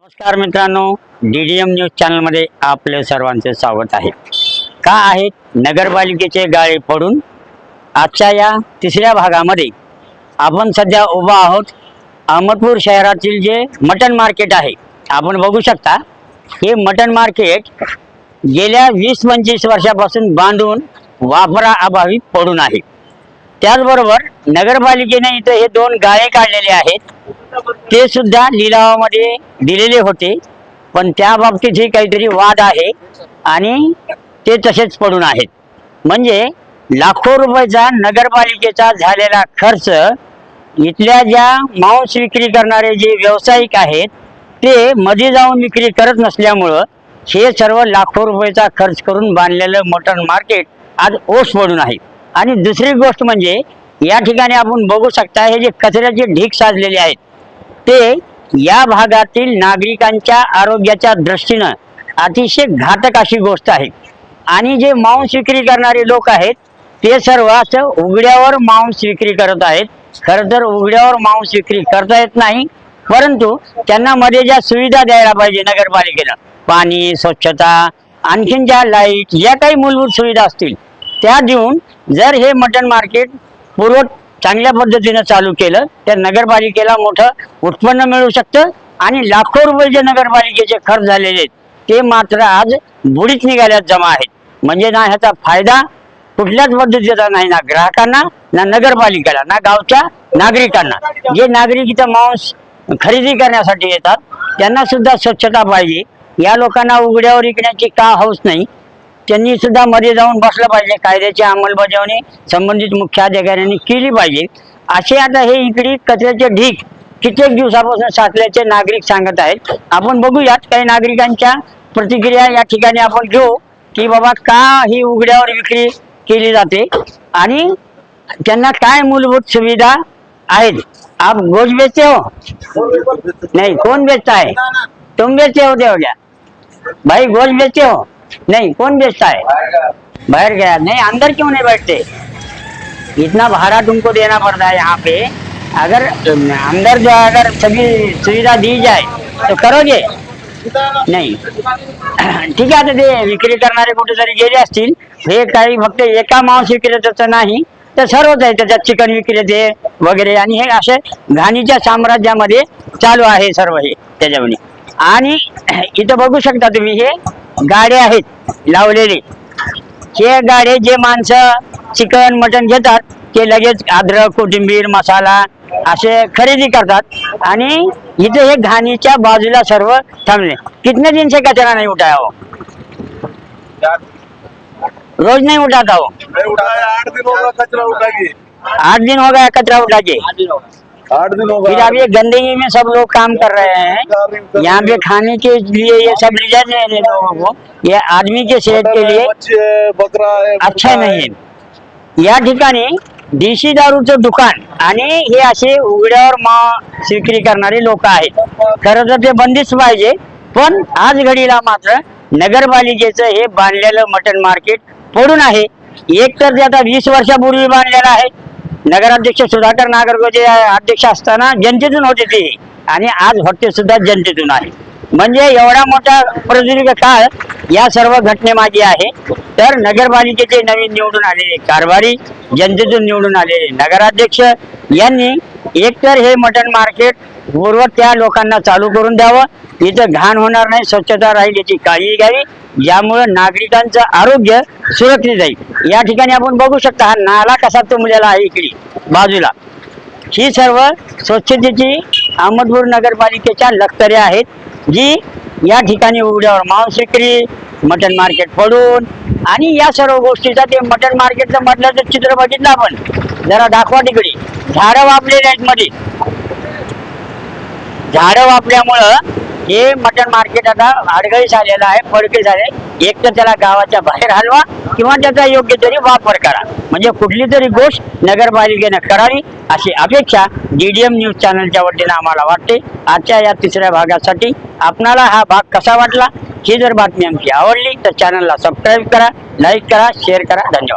नमस्कार मित्रांनो, DDM news चॅनलमध्ये आपले सर्वांचे स्वागत आहे। का आहेत नगरपालिकेचे गाळे पडून आजच्या या तिसऱ्या भागामध्ये आपण सध्या उभा आहोत। अहमदपूर शहरातील जे मटन मार्केट आहे, आपण बघू शकता हे मटन मार्केट गेल्या 20-25 वर्षापासून बांधून वापराअभावी पडून आहे। त्याचबरोबर नगरपालिकेने इथे हे 2 गाळे काढलेले आहेत, ते सुद्धा लिलावामध्ये दिलेले होते, पण त्या बाबतीत ही काहीतरी वाद आहे आणि ते तसेच पडून आहेत। म्हणजे लाखो रुपयाचा नगरपालिकेचा झालेला खर्च इथल्या ज्या मांस विक्री करणारे जे व्यावसायिक आहेत ते मध्ये जाऊन विक्री करत नसल्यामुळं हे सर्व लाखो रुपयाचा खर्च करून बांधलेलं मटन मार्केट आज ओस पडून आहे। आणि दुसरी गोष्ट म्हणजे या ठिकाणी आपण बघू शकता हे जे कचऱ्याचे ढीग साचलेले आहेत ते या भागातील नागरिकांच्या आरोग्याच्या दृष्टीने अतिशय घातक अशी गोष्ट आहे। आणि जे मांस विक्री करणारे लोक आहेत ते सर्व असं उघड्यावर मांस विक्री करत आहेत। खरं तर उघड्यावर मांस विक्री करता येत नाही, परंतु त्यांना मध्ये ज्या सुविधा द्यायला पाहिजे नगरपालिकेनं, पाणी, स्वच्छता, आणखीन ज्या लाईट, ज्या काही मूलभूत सुविधा असतील त्या देऊन जर हे मटन मार्केट पूर्व चांगल्या पद्धतीने चालू केलं तर नगरपालिकेला मोठं उत्पन्न मिळू शकतं आणि लाखो रुपये जे नगरपालिकेचे खर्च झालेले आहेत ते मात्र आज बुडीत निघाल्यात जमा आहेत। म्हणजे ना ह्याचा फायदा कुठल्याच पद्धतीचा नाही, ना ग्राहकांना, ना नगरपालिकेला, ना गावच्या नागरिकांना। जे नागरिक इथं मांस खरेदी करण्यासाठी येतात त्यांना सुद्धा स्वच्छता पाहिजे। या लोकांना उघड्यावर विकण्याची का हौस नाही, त्यांनी सुद्धा मध्ये जाऊन बसलं पाहिजे। कायद्याची अंमलबजावणी संबंधित मुख्याधिकाऱ्यांनी केली पाहिजे। असे आता हे इकडे कचऱ्याचे ढीग कित्येक दिवसापासून साचल्याचे नागरिक सांगत आहेत। आपण बघूयात काही नागरिकांच्या प्रतिक्रिया या ठिकाणी आपण घेऊ की बाबा का ही उघड्यावर विक्री केली जाते आणि त्यांना काय मूलभूत सुविधा आहेत। आप गोश्त बेचते हो? नहीं, कौन बेचता है? तुम बेचते हो? हो गया भाई, गोश्त बेचते हो? नहीं, कौन बेचता है? बाहर गया। नहीं, अंदर क्यों नहीं बैठते? इतना भाड़ा तुमको देना पड़ता है यहाँ पे। अगर अंदर जो अगर सभी सुविधा दी जाए तो करोगे? नाही। ठीक आहे, आता ते विक्री करणारे कुठेतरी गेले असतील। हे काही फक्त एका मांस विक्रेत्याचं नाही तर सर्वच आहे, त्याच्यात चिकन विक्रेते वगैरे आणि हे असे घाणीच्या साम्राज्यामध्ये चालू आहे सर्व हे त्याच्यामध्ये। आणि इथं बघू शकता तुम्ही हे गाडे आहेत लावलेले। हे गाडे जे माणसं चिकन मटन घेतात ते लगेच अद्रक, कोथिंबीर, मसाला असे खरेदी करतात आणि इथे हे घाणीच्या बाजूला सर्व थांबले। कितने दिन से कचरा नहीं उठाया हो? रोज नहीं उठाता हो? नहीं उठाया, 8 दिन होगा कचरा उठा के। 8 दिन हो गया कचरा उठा के। 8 दिन होगा। फिर अब ये गंदगी में सब लोग काम कर रहे हैं। यहाँ पे खाने के लिए ये सब ले जाते हैं लोगों को, ये आदमी के सेहत के लिए बकरा है, अच्छा नहीं है। या ठिकाणी देशी दारूचं दुकान आणि हे असे उघड्यावर मांस विक्री करणारे लोक आहेत। खरं तर ते बंदिस्त पाहिजे, पण आज घडीला मात्र नगरपालिकेचं हे बांधलेलं मटन मार्केट पडून आहे। एक तर ते आता 20 वर्षापूर्वी बांधलेलं आहे। नगराध्यक्ष सुधाकर नागरगोजे अध्यक्ष असताना जनतेतून होते ते आणि आज हॉटेल सुद्धा जनतेतून आहे। म्हणजे एवढा मोठा प्रदीर्घ काळ या सर्व घटनेमागे आहे। तर नगरपालिकेचे नवीन निवडून आलेले कारभारी, जनतेतून निवडून आलेले नगराध्यक्ष यांनी एकतर हे मटन मार्केट पूर्व त्या लोकांना चालू करून द्यावं, इथं घाण होणार नाही, स्वच्छता राहील याची काळजी घ्यावी, ज्यामुळे नागरिकांचं आरोग्य सुरक्षित राहील। या ठिकाणी आपण बघू शकता हा नाला कसा तुंबलेला आहे इकडे बाजूला। ही सर्व स्वच्छतेची अहमदपूर नगरपालिकेच्या लखतऱ्या आहेत जी या ठिकाणी उघड्यावर मांस विक्री, मटन मार्केट पडून आणि या सर्व गोष्टीचा ते मटन मार्केटचं म्हटलं तर चित्र बघितलं आपण, जरा दाखवा तिकडे। झाडं वापलेले आहेत मध्ये, झाडं वापल्यामुळं हे मटन मार्केट आता अडगळीस आलेलं आहे, फडके झाले। एक तर त्याला गावाच्या बाहेर हलवा किंवा त्याचा योग्य तरी वापर करा, म्हणजे कुठली तरी गोष्ट नगरपालिकेने करावी अशी अपेक्षा DDM न्यूज चॅनलच्या वतीने आम्हाला वाटते। आजच्या या तिसऱ्या भागासाठी आपणाला हा भाग कसा वाटला? ही जर बातमी आमची आवडली तर चॅनलला सबस्क्राईब करा, लाईक करा, शेअर करा। धन्यवाद।